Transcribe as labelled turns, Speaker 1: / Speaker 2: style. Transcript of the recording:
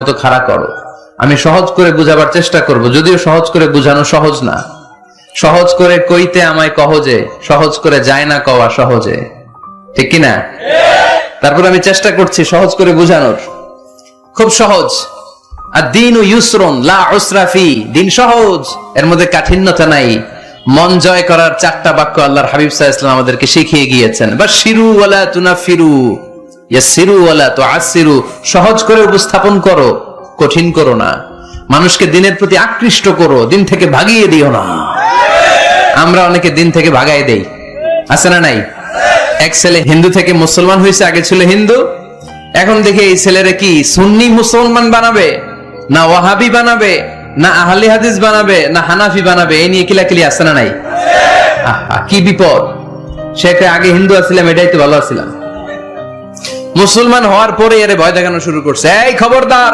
Speaker 1: তো খাড়া করো, আমি সহজ করে বুঝাবার চেষ্টা করব, যদিও সহজ করে বুঝানো সহজ না। সহজ করে কইতে আমায় কহজে, সহজ করে যায় না কওয়া সহজে, ঠিক কিনা? তারপর আমি চেষ্টা করছি সহজ করে বুঝানোর। খুব সহজ। আদ-দীনু ইউসরুন লা উসরা ফি, দিন সহজ, এর মধ্যে কাঠিন্যতা নাই। মন জয় করার 4টা বাক্য আল্লাহর হাবিব সাল্লাল্লাহু আলাইহি ওয়াসাল্লাম আমাদেরকে শিখিয়ে গিয়েছেন। বাশিরু ওয়ালা তুনাফিরু, ইয়াসসিরু ওয়ালা তুআসসিরু, সহজ করে উপস্থাপন করো, কঠিন করো না। মানুষকে দিনের প্রতি আকৃষ্ট করো, দিন থেকে ভাগিয়ে দিও না। আমরা অনেকে দিন থেকে ভাগাই দেই, আছে না নাই? এক ছেলে হিন্দু থেকে মুসলমান হয়েছে, আগে ছিল হিন্দু, এখন দেখে এই ছেলেরা কি সুন্নি মুসলমান বানাবে, না ওয়াহাবি বানাবে, না আহলে হাদিস বানাবে, না হানাফি বানাবে, এই নিয়ে কিলাকিলি, আছে না নাই? কি বিপদ! সে আগে হিন্দু আছিলাম, এটাই তো ভালো আছিলাম, মুসলমান হওয়ার পরে এর ভয় দেখানো শুরু করছে, এই খবরদার,